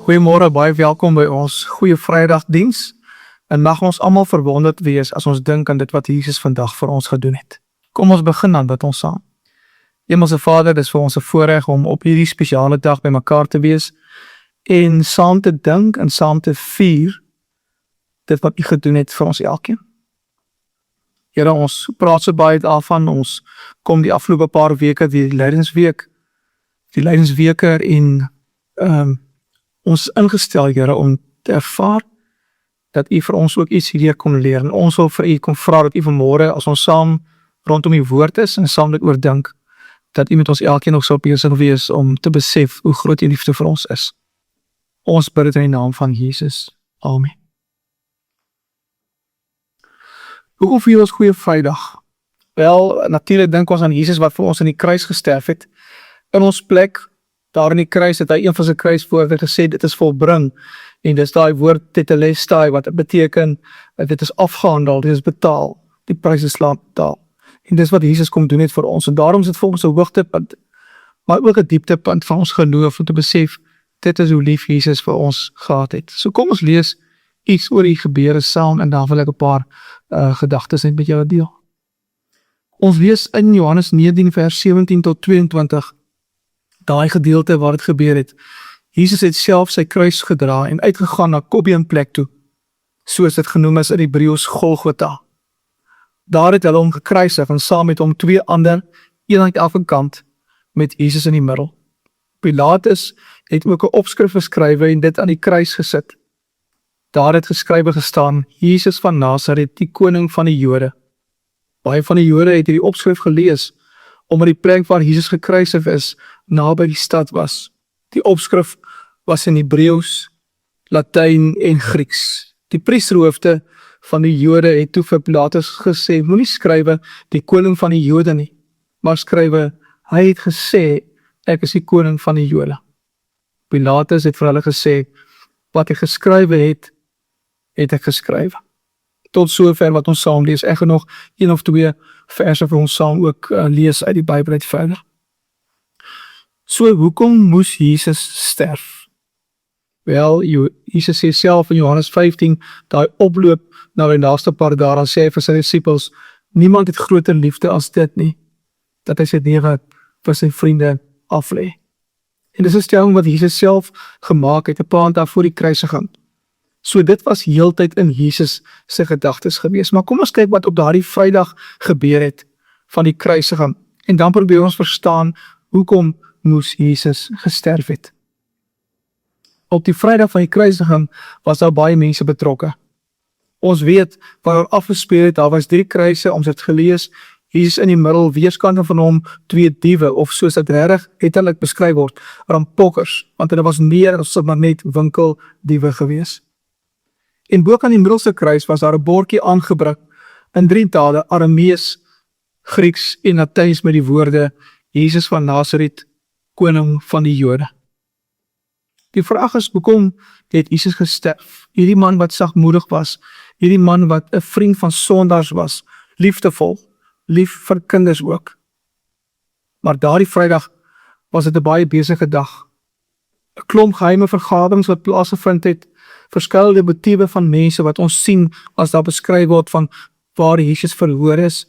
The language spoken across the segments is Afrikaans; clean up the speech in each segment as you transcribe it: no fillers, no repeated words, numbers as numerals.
Goeiemôre, baie welkom by ons Goeie Vrydagdiens. En mag ons almal verwonderd wees as ons dink aan dit wat Jesus vandag vir ons gedoen het. Kom ons begin dan met ons saam. Hemelse Vader, dis vir ons 'n voorreg om op hierdie spesiale dag by mekaar te wees en saam te dink en saam te vier dit wat U gedoen het vir ons elkeen. Here, ons praat so baie daarvan, ons kom die afgelope paar weke die lydensweke en ons ingestel, Here, om te ervaar dat U vir ons ook iets hierdeur kon leer. En ons wil vir U kom vra dat U vanmôre, as ons saam rondom U woord is en saam dit oordink, dat U met ons elkeen nog sal besig wees om te besef hoe groot U liefde vir ons is. Ons bid dit in die naam van Jesus. Amen. Hoe vier ons Goeie Vrydag? Wel, natuurlik dink ons aan Jesus wat vir ons aan die kruis gesterf het. In ons plek, daar in die kruis, het hy een van sy kruiswoorde gesê, dit is volbring. En dis daai woord tetelestai, wat beteken, dit is afgehandel, dit is betaal, die prys is laat betaal. En dis wat Jesus kom doen het vir ons. En daarom is dit vir ons 'n hoogtepunt, maar ook 'n dieptepunt van ons geloof, om te besef, dit is hoe lief Jesus vir ons gehad het. So kom ons lees iets oor die gebeure saam, en dan wil ek 'n paar gedagtes net met julle deel. Ons lees in Johannes 19 vers 17 tot 22, daai gedeelte waar dit gebeur het. Jesus het self sy kruis gedra en uitgegaan na Kobbeenplek toe, soos dit genoem is in Hebreëus Golgotha. Daar het hulle hom gekruisig en saam met hom 2 ander, een aan elke kant, met Jesus in die middel. Pilatus het ook 'n opskrif geskrywe en dit aan die kruis gesit. Daar het geskrywe gestaan, Jesus van Nasaret, die koning van die Jode. Baie van die Jode het hierdie opskrif gelees, omdat die plek waar Jesus gekruisig is, naby die stad was. Die opskrif was in Hebreëus, Latyn en Grieks. Die priesterhoofde van die Jode het toe vir Pilatus gesê, moenie skrywe die koning van die Jode nie, maar skrywe, hy het gesê, ek is die koning van die Jode. Pilatus het vir hulle gesê, wat hy geskrywe het ek geskrywe. Tot sover wat ons saam lees. Ek gaan nog 1 of 2 verse vir ons saam ook lees uit die Bybel uit verder. So, hoekom moes Jesus sterf? Wel, Jesus sê self in Johannes 15, daai oploop na die laaste paar dae, dan sê hy vir sy disippels, niemand het groter liefde as dit nie, dat hy sy lewe vir sy vriende aflê. En dis 'n stelling wat Jesus self gemaak het, 'n paar dae voor die kruisiging. So dit was heeltyd in Jesus se gedagtes gewees. Maar kom ons kyk wat op daardie Vrydag gebeur het van die kruisiging. En dan probeer ons verstaan, hoekom moes Jesus gesterf het. Op die Vrydag van die kruisiging was daar baie mense betrokke. Ons weet, waar daar afgespeel het, daar was 3 kruise, ons het gelees, Jesus in die middel, weerskante van hom, 2 diewe, of soos dit regtig letterlik beskryf word, rampokkers, want hulle was meer as maar net winkeldiewe gewees. En bo aan die middelste kruis was daar 'n bordjie aangebring in 3 tale, Aramees, Grieks en Latyns met die woorde, Jesus van Nasaret, koning van die Jode. Die vraag is, hoekom het Jesus gesterf? Hierdie man wat sagmoedig was, hierdie man wat 'n vriend van sondaars was, liefdevol, lief vir kinders ook. Maar daardie Vrydag was dit 'n baie besige dag. 'n Klomp geheime vergaderings wat plaasgevind het, verskillende motiewe van mense wat ons sien as daar beskryf word van waar Jesus verhoor is,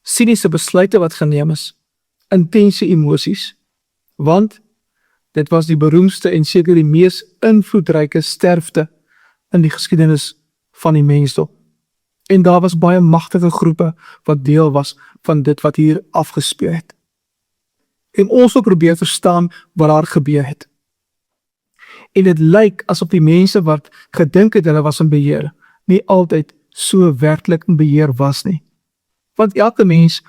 siniese besluite wat geneem is, intense emosies, want dit was die beroemdste en seker die mees invloedryke sterfte in die geskiedenis van die mensdom. En daar was baie magtige groepe wat deel was van dit wat hier afgespeel het. En ons wil probeer verstaan wat daar gebeur het. En dit lyk asof die mense wat gedink het hulle was in beheer, nie altyd so werklik in beheer was nie. Want elke mens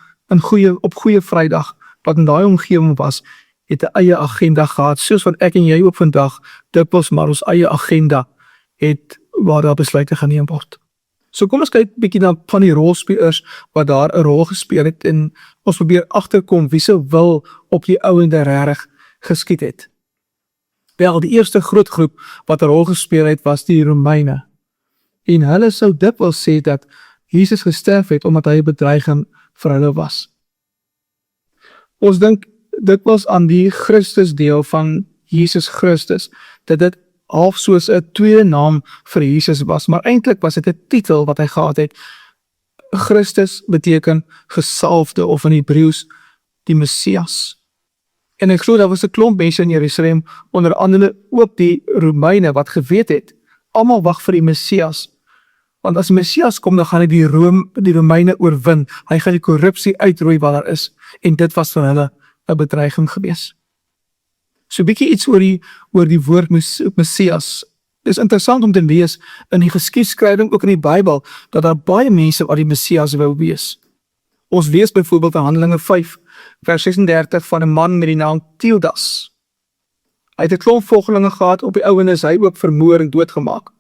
op Goeie Vrydag, wat in daai omgewing was, het 'n eie agenda gehad, soos wat ek en jy ook vandag dikwels maar ons eie agenda het, waar daar besluite geneem word. So kom ons kyk bietjie na van die rolspelers wat daar 'n rol gespeel het, en ons probeer agterkom wie se wil op die ouende regtig geskied het. Wel, die eerste groot groep wat 'n rol gespeel het, was die Romeine. En hulle sou dikwels sê dat Jesus gesterf het omdat hy 'n bedreiging vir hulle was. Ons dink dikwels aan die Christus deel van Jesus Christus, dat dit half soos 'n tweede naam vir Jesus was, maar eintlik was dit 'n titel wat hy gehad het. Christus beteken gesalfde of in Hebreëus die Messias. En ek glo daar was 'n klomp mense in Jerusalem, onder andere ook die Romeine wat geweet het, almal wag vir die Messias. Want as die Messias kom, dan gaan hy die Romeine oorwin. Hy gaan die korrupsie uitroei wat daar is. En dit was vir hulle 'n bedreiging gewees. So 'n bietjie iets oor die woord Messias. Dit is interessant om te lees in die geskiedskrywing, ook in die Bybel, dat daar baie mense wat die Messias wou wees. Ons lees byvoorbeeld in Handelinge 5, vers 36 van 'n man met die naam Theudas. Hy het 'n klomp volgelinge gehad, op die ouene is hy ook vermoor en doodgemaak.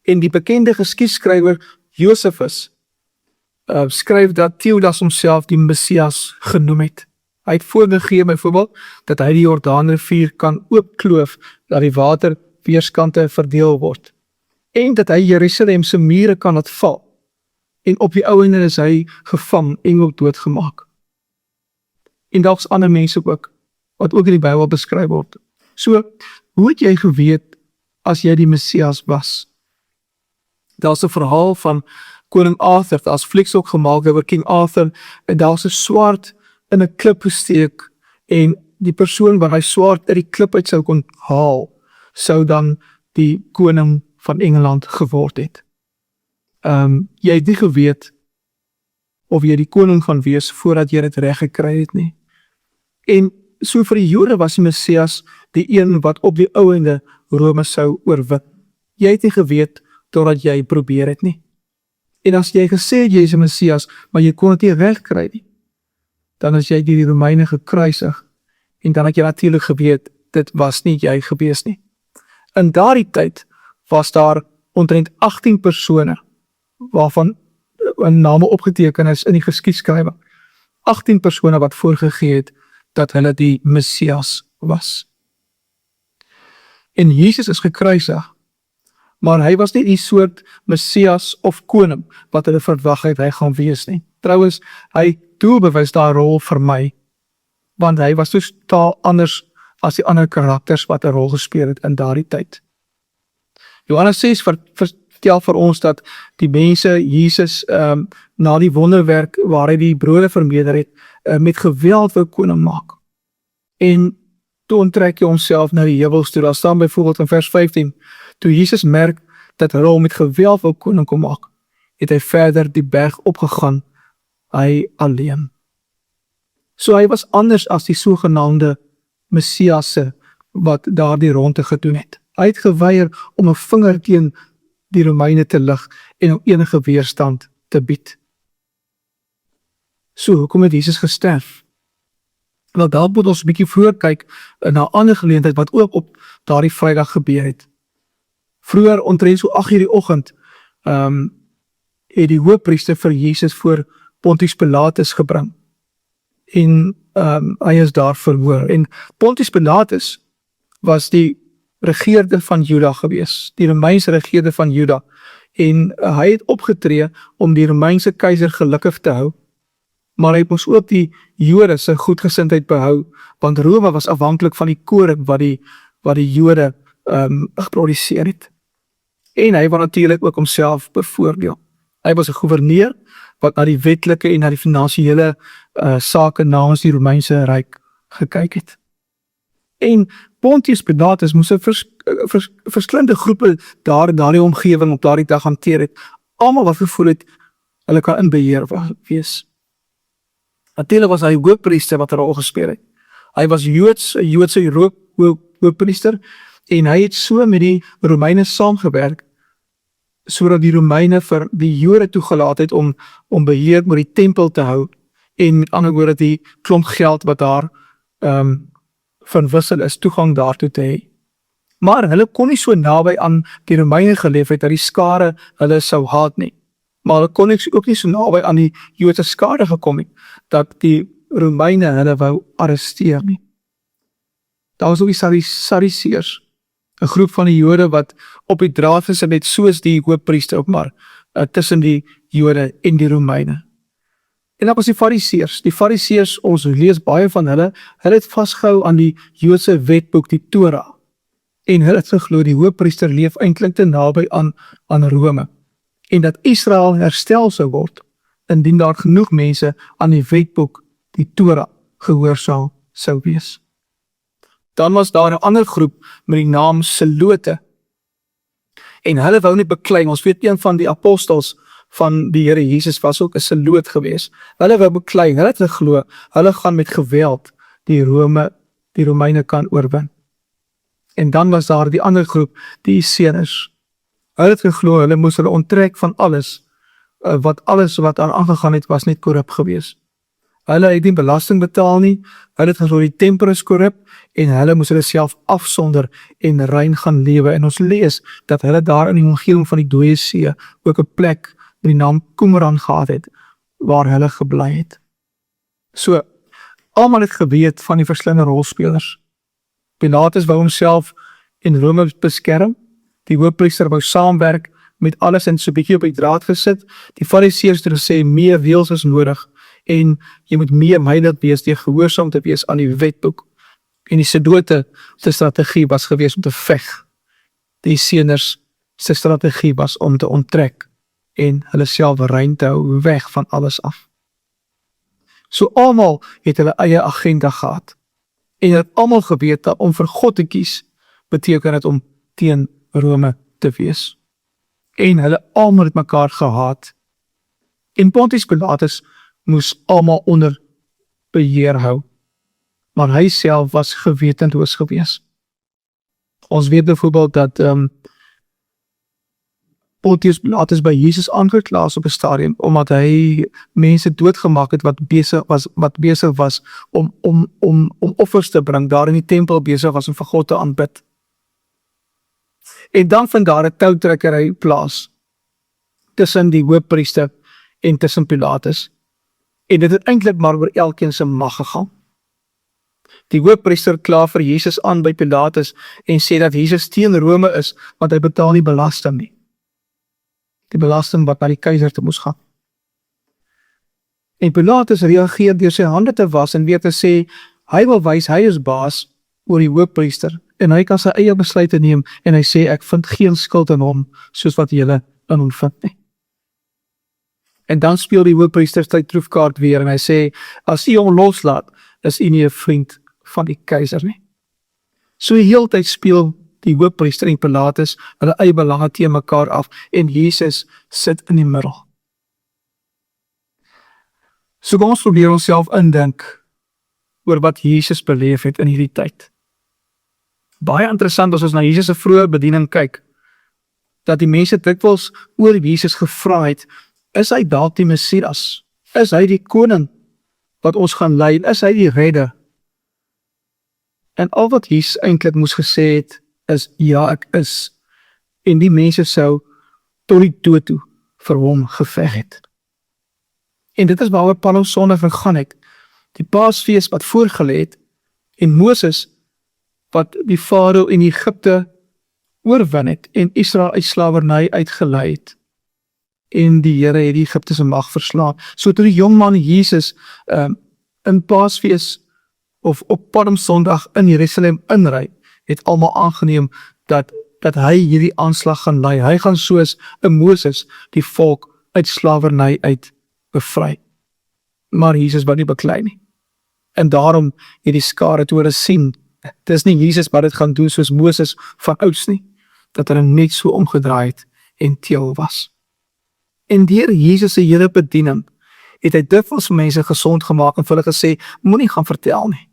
En die bekende geskiedskrywer Josephus skryf dat Theudas homself die Messias genoem het. Hy het voorgegee byvoorbeeld dat hy die Jordaanrivier kan oopkloof, dat die water weerskante verdeel word. En dat hy Jerusalem se mure kan laat val. En op die ouene is hy gevang en ook doodgemaak. En daar's ander mense ook, wat ook in die Bybel beskryf word. So, hoe het jy geweet as jy die Messias was? Daar's 'n verhaal van koning Arthur, daar's flieks ook gemaak oor King Arthur, en daar's 'n swaard in 'n klip gesteek, en die persoon wat hy swaard uit die klip uit sou kon haal, sou dan die koning van Engeland geword het. Jy het nie geweet of jy die koning gaan wees voordat jy dit reg gekry het nie. En so vir die Jode was die Messias die een wat op die ouende Rome sou oorwin. Jy het nie geweet totdat jy probeer het nie. En as jy gesê het jy is 'n Messias, maar jy kon dit nie reg kry nie, dan is jy deur die Romeine gekruisig, en dan het jy natuurlik geweet, dit was nie jy gewees nie. In daardie tyd was daar omtrent 18 persone, waarvan 'n name opgeteken is in die geskiedskrywing. 18 persone wat voorgegee het, dat hulle die Messias was. En Jesus is gekruisig, maar hy was nie die soort Messias of koning, wat hulle verwag het hy gaan wees nie. Trouwens, hy doelbewus daai rol vir my, want hy was totaal anders as die ander karakters wat 'n rol gespeel het in daardie tyd. Johannes 6 vertel vir ons dat die mense Jesus na die wonderwerk waar hy die brode vermeerder het, met geweld wou koning maak. En toe onttrek hy homself na die heuwels toe. Daar staan byvoorbeeld in vers 15, toe Jesus merk dat hulle hom met geweld wou koning kom maak, het hy verder die berg opgegaan, hy alleen. So hy was anders as die sogenaamde Messiasse wat daar die ronde gedoen het. Hy het geweier om 'n vinger teen die Romeine te lig en om enige weerstand te bied. So, hoekom het Jesus gesterf? Wel, daar moet ons 'n bietjie vroeër kyk na 'n ander geleentheid wat ook op daardie Vrydag gebeur het. Vroeër omtrent so 8:00 die oggend, het die hoofpriester vir Jesus voor Pontius Pilatus gebring. En hy is daar verhoor. En Pontius Pilatus was die regeerder van Juda gewees, die Romeinse regeerder van Juda. En hy het opgetree om die Romeinse keiser gelukkig te hou, maar hy moes ook die Jode se goedgesindheid behou, want Rome was afhanklik van die koring wat die Jode geproduseer het. En hy wou natuurlik ook homself bevoordeel. Hy was 'n gouverneur wat na die wetlike en na die finansiële sake namens die Romeinse ryk gekyk het. En Pontius Pilatus moes 'n verskillende groepe daar in daardie omgewing op daardie dag hanteer het. Almal wat gevoel het hulle kan in beheer wees. Natuurlik was hy hoofpriester wat 'n rol gespeel het. Hy was 'n Joodse hoofpriester, en hy het so met die Romeine saamgewerk, sodat die Romeine vir die Jode toegelaat het om beheer oor die tempel te hou, en met ander woorde die klomp geld wat daar van wissel is, toegang daartoe te hê. Maar hulle kon nie so naby aan die Romeine geleef het dat die skare hulle sou haat nie. Maar hulle kon ook nie so naby aan die Joodse skare gekom het, dat die Romeine hulle wou arresteer nie. Daar was ook die Sadduseërs, 'n groep van die Jode wat op die draad gesit het, soos die hoofpriester ook maar, tussen die Jode en die Romeine. En dan was die Fariseërs. Die Fariseërs, ons lees baie van hulle het vasgehou aan die Joodse wetboek, die Torah. En hulle het geglo die hoëpriester leef eintlik te naby aan Rome en dat Israel herstel sou word indien daar genoeg mense aan die wetboek, die Torah, gehoorsaam sou wees. Dan was daar 'n ander groep met die naam Selote. En hulle wou nie beklei. Ons weet een van die apostels van die Here Jesus was ook 'n Seloot gewees. Hulle wou beklei. Hulle het geglo hulle gaan met geweld die Romeine kan oorwin. En dan was daar die ander groep, die Esseners. Hulle het geglo hulle moes hulle onttrek van alles wat aangegaan het was net korrup gewees. Hulle het nie belasting betaal nie, hulle het geglo die tempel is korrup en hulle moes hulle self afsonder en rein gaan lewe. En ons lees dat hulle daar in die omgewing van die Dooie See ook 'n plek met die naam Qumran gehad het, waar hulle gebly het. So, almal het geweet van die verskillende rolspelers. Pilatus wou homself in Rome beskerm, die hoofpriester wou saamwerk met alles en so 'n bietjie op die draad gesit. Die Fariseërs het gesê meer reëls is nodig en jy moet meer meinig wees deur gehoorsaam te wees aan die wetboek. En die Selote se strategie was gewees om te veg. Die Esseners se strategie was om te onttrek en hulle self rein te hou weg van alles af. So almal het hulle eie agenda gehad. En het almal geweet dat om vir God te kies beteken dit om teen Rome te wees. En hulle almal het mekaar gehaat. En Pontius Pilatus moes almal onder beheer hou. Maar hy self was gewetenloos gewees. Ons weet byvoorbeeld dat Pontius Pilatus by Jesus aangekla is op 'n stadium omdat hy mense doodgemaak het wat besig was om offers te bring, daar in die tempel besig was om vir God te aanbid. En dan vind daar 'n toutrekkery plaas tussen die hoofpriester en tussen Pilatus. En dit het eintlik maar oor elkeen se mag gegaan. Die hoofpriester kla vir Jesus aan by Pilatus en sê dat Jesus teen Rome is, want hy betaal nie belasting nie. Die belasting wat na die keiser te moes gaan. En Pilatus reageer deur sy hande te was en weer te sê, hy wil wys hy is baas oor die hoofpriester en hy kan sy eie besluite neem en hy sê ek vind geen skuld in hom soos wat julle in hom vind nie. En dan speel die hoofpriester sy troefkaart weer en hy sê, as u hom loslaat, is u nie 'n vriend van die keiser nie. So die hele tyd speel die hoofpriester en Pilatus hulle eie belange teen mekaar af en Jesus sit in die middel. So kom ons probeer onsself indink oor wat Jesus beleef het in hierdie tyd. Baie interessant as ons na Jesus se vroeë bediening kyk, dat die mense dikwels oor Jesus gevra het, is hy dalk die Messias? Is hy die koning wat ons gaan lei? Is hy die redder? En al wat Jesus eintlik moes gesê het, is ja, ek is. En die mense sou tot die dood toe vir hom geveg het. En dit is waaroor Paulus Sondag vergaan het. Die Paasfees wat voorgelê het en Moses wat die Farao in Egipte oorwin het en Israel uit slawerny uitgelei het. En die Here het die Egiptiese mag verslaan. So toe die jong man Jesus in Paasfees of op Palm Sondag in Jerusalem inry, het almal aangeneem dat hy hierdie aanslag gaan lei. Hy gaan soos 'n Moses die volk uit slawerny uit bevry. Maar Jesus wou nie beklei nie. En daarom het die skare toe hulle sien, dit is nie Jesus wat dit gaan doen soos Moses van ouds nie, dat hulle net so omgedraai het en teel was. En deur Jesus se hele bediening het hy dikwels mense gesond gemaak en vir hulle gesê, moenie gaan vertel nie.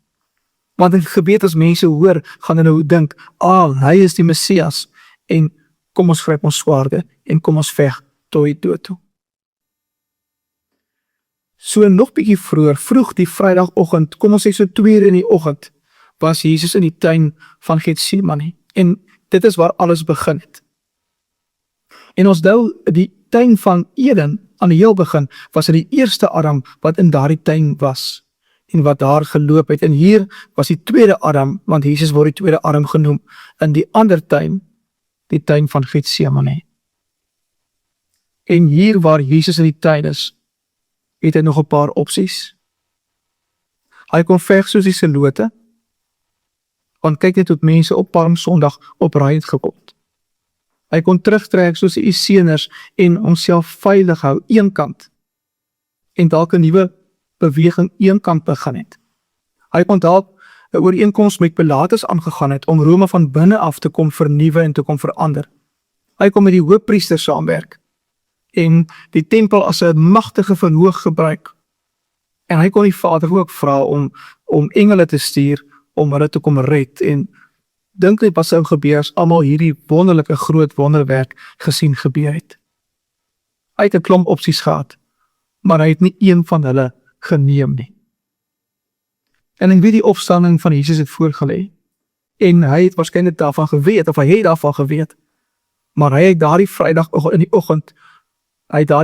Want in gebed as mense hoor, gaan hulle dink, hy is die Messias, en kom ons gryp ons swaarde, en kom ons veg tot die dood toe. So nog bietjie vroeg die Vrydagoggend, kom ons sê so 2:00 in die oggend, was Jesus in die tuin van Getsemane, en dit is waar alles begin het. En ons onthou, die tuin van Eden, aan die heel begin, was dit die eerste Adam wat in daardie tuin was, en wat daar geloop het. En hier was die tweede Adam, want Jesus word die tweede Adam genoem, in die ander tuin, die tuin van Getsemane. En hier waar Jesus in die tuin is, het hy nog 'n paar opsies. Hy kon veg soos die Selote, Want kyk net hoe mense op Palmsondag opraai het gekom. Hy kon terugtrek soos die Esseners en homself veilig hou, een kant. En dalk 'n nuwe beweging een kant begin het. Hy kon dalk 'n ooreenkoms met Pilatus aangegaan het om Rome van binne af te kom vernuwe en te kom verander. Hy kon met die hoofpriester saamwerk en die tempel as 'n magtige verhoog gebruik. En hy kon die Vader ook vra om engele te stuur om hulle te kom red. En dink net wat sou gebeur as almal hierdie wonderlike groot wonderwerk gesien gebeur het. Hy het 'n klomp opsies gehad, maar hy het nie een van hulle geneem nie. En ek weet die opstanding van Jesus het voorgelê. En hy het waarskynlik daarvan geweet, of hy het daarvan geweet. Maar hy het daardie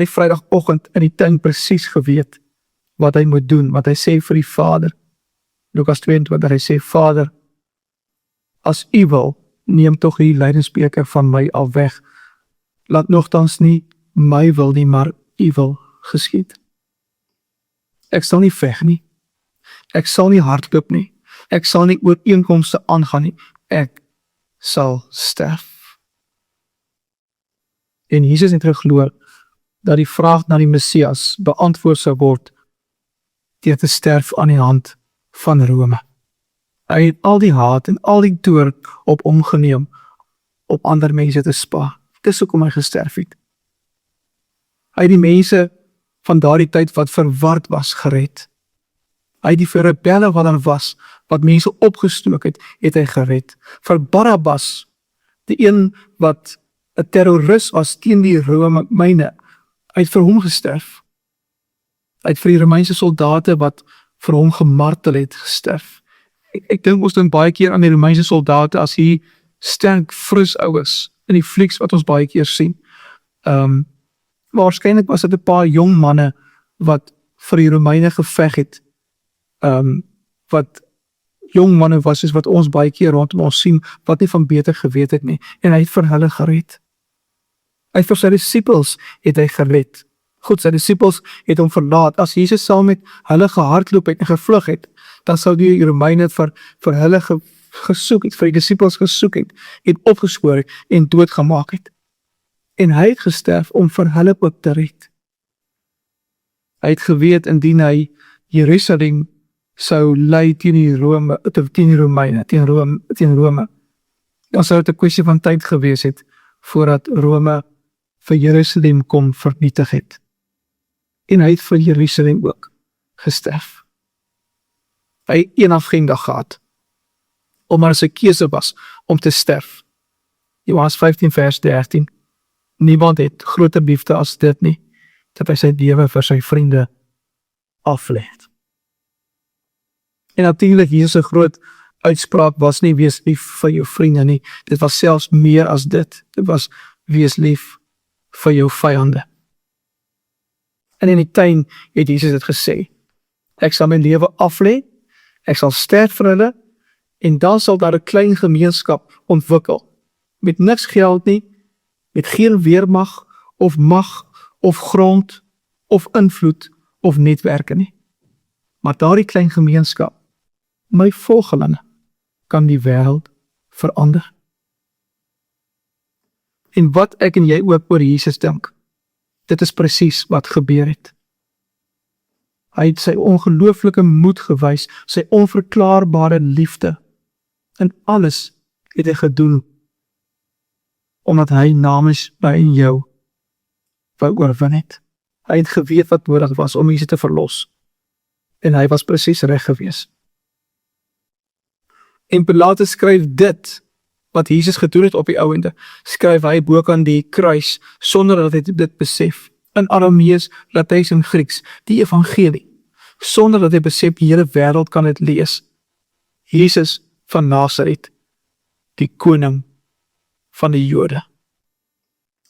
Vrydagoggend in die tuin presies geweet wat hy moet doen, wat hy sê vir die Vader. Lukas 22, hy sê, Vader, as U wil, neem tog die lydensbeker van my af weg. Laat nogtans nie my wil nie, maar U wil geskied. Ek sal nie veg nie. Ek sal nie hardloop nie. Ek sal nie ooreenkomste aangaan nie. Ek sal sterf. En Jesus het geglo dat die vraag na die Messias beantwoord sou word deur te sterf aan die hand van Rome. Hy het al die haat en al die toorn op hom geneem op ander mense te spaar. Dis hoekom hy gesterf het. Hy het die mense van daardie tyd wat verward was gered. Hy het die rebelle wat daar was, wat mense opgestook het hy gered. Vir Barabbas, die een wat 'n terroris was teen die Romeine, hy het vir hom gesterf. Hy het vir die Romeinse soldate wat vir hom gemartel het gesterf. Ek dink ons dink baie keer aan die Romeinse soldate as hier sterk, fris oues in die flieks wat ons baie keer sien. Waarskynlik was dit 'n paar jong manne wat vir die Romeine geveg het. Wat jong manne was, soos wat ons baie keer rondom ons sien, wat nie van beter geweet het nie. En hy het vir hulle gered. Hy het vir sy disippels het hy gered. Goed, sy disippels het hom verlaat. As Jesus saam met hulle gehardloop het en gevlug het, dan sou die Romeine vir hulle gesoek het, vir die disippels gesoek het opgespoor en doodgemaak het. En hy het gesterf om vir hulle ook te red. Hy het geweet indien hy Jerusalem sou lei teen die Romeine, teen Rome, dan sou dit 'n kwessie van tyd gewees het voordat Rome vir Jerusalem kom vernietig het. En hy het vir Jerusalem ook gesterf. Hy het een agenda gehad, omdat sy keuse was om te sterf. Johannes 15 vers 13. Niemand het groter liefde as dit nie, dat hy sy lewe vir sy vriende aflê. En natuurlik, Jesus se groot uitspraak was nie wees lief vir jou vriende nie, dit was selfs meer as dit, dit was wees lief vir jou vyande. En in die tuin het Jesus dit gesê, ek sal my lewe aflê, ek sal sterf vir hulle, en dan sal daar 'n klein gemeenskap ontwikkel, met niks geld nie, met geen weermag, of mag, of grond, of invloed, of netwerke nie. Maar daardie klein gemeenskap, my volgelinge, kan die wêreld verander. En wat ek en jy ook oor Jesus dink, dit is presies wat gebeur het. Hy het sy ongelooflike moed gewys, sy onverklaarbare liefde, en alles het hy gedoen, omdat hy namens my en jou wou oorwin het. Hy het geweet wat nodig was om mense te verlos, en hy was presies reg gewees. En Pilatus skryf dit, wat Jesus gedoen het op die ouende, skryf hy boek aan die kruis, sonder dat hy dit besef, in Aramees, Latijn en Grieks, die evangelie, sonder dat hy besef die hele wêreld kan dit lees. Jesus van Nasaret, die koning van die Jode.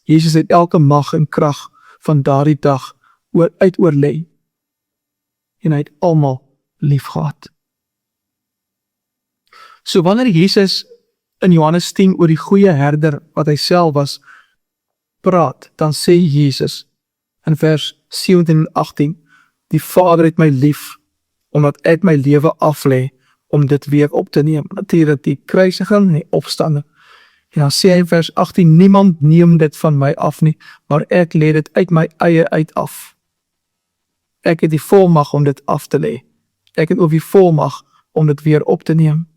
Jesus het elke mag en krag van daardie dag uitoorlê, en hy het almal lief gehad. So wanneer Jesus in Johannes 10 oor die goeie herder wat hy self was, praat, dan sê Jesus in vers 17 en 18, die Vader het my lief, omdat ek my lewe aflê om dit weer op te neem. Natuurlik die kruisiging en die opstanding. En dan sê hy in vers 18, niemand neem dit van my af nie, maar ek lê dit uit my eie uit af. Ek het die volmag om dit af te lê. Ek het ook die volmag om dit weer op te neem.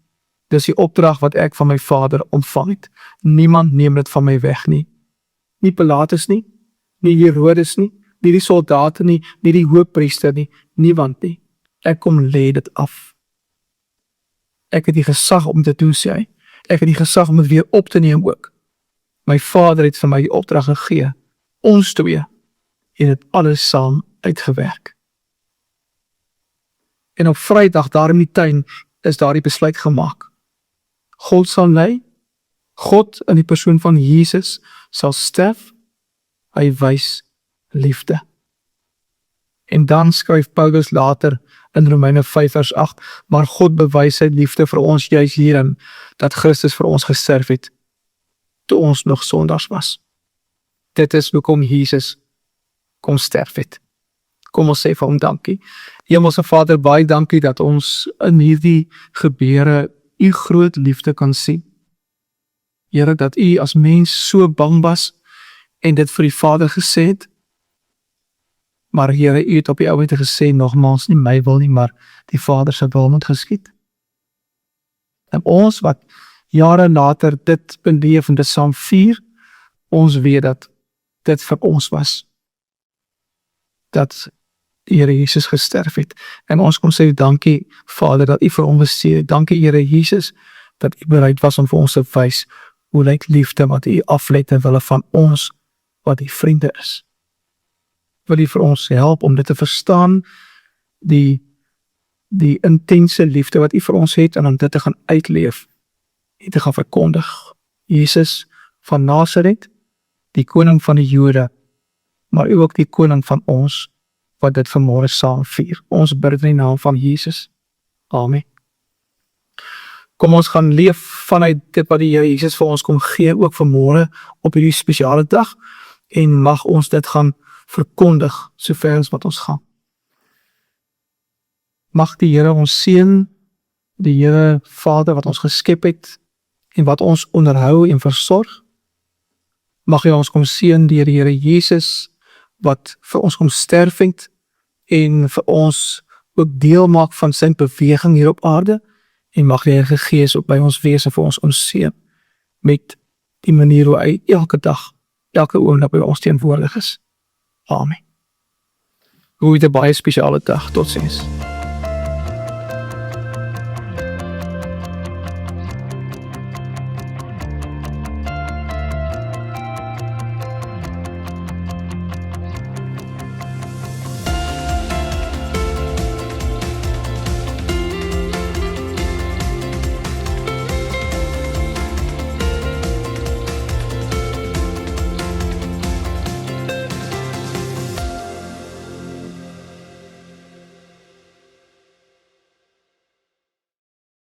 Dis die opdrag wat ek van my Vader ontvang het. Niemand neem dit van my weg nie. Nie Pilatus nie, nie Herodes nie, nie die soldate nie, nie die hoofpriester nie, niemand nie. Ek kom lê dit af. Ek het die gesag om dit te doen, sê hy. Ek het die gesag om dit weer op te neem ook. My Vader het vir my die opdrag gegee. Ons twee het dit alles saam uitgewerk. En op Vrydag daar in die tuin is daar die besluit gemaak. God sal lei, God in die persoon van Jesus sal sterf, hy wys liefde. En dan skryf Paulus later in Romeine 5 vers 8, maar God bewys sy liefde vir ons juis hierin, dat Christus vir ons gesterf het, toe ons nog sondaars was. Dit is hoekom Jesus kom sterf het. Kom ons sê vir hom dankie. Hemelse Vader, baie dankie dat ons in hierdie gebeure u groot liefde kan sien. Here, dat u as mens so bang was en dit vir die Vader gesê het. Maar Here, u het op die ouende gesê, nogmaals, nie my wil nie, maar die Vader se wil moet geskied. En ons wat jare later dit beleef en dit saam vier, ons weet dat dit vir ons was. Dat die Here Jesus gesterf het. En ons kom sê, dankie Vader, dat u vir ons besê, dankie Here Jesus, dat u bereid was om vir ons te wys, hoe lyk liefde wat u aflei ter wille van ons, wat die vriende is. Wil u vir ons help om dit te verstaan, die intense liefde wat u vir ons het, en om dit te gaan uitleef, en te gaan verkondig. Jesus van Nazareth, die koning van die Jode, maar u ook die koning van ons, wat dit vanmôre saam vier. Ons bid in die naam van Jesus. Amen. Kom ons gaan leef vanuit dit wat die Here Jesus vir ons kom gee, ook vanmôre op hierdie spesiale dag, en mag ons dit gaan verkondig, sover as wat ons gaan. Mag die Here ons seën, die Here Vader wat ons geskep het, en wat ons onderhou en versorg. Mag hy ons kom seën deur die Here Jesus, wat vir ons kom sterf het, en vir ons ook deel maak van sy beweging hier op aarde, en mag die Heilige Gees ook by ons wees en vir ons seën, met die manier hoe hy elke dag, elke oomblik by ons teenwoordig is. Amen. Hoe het 'n baie spesiale dag. Totsiens.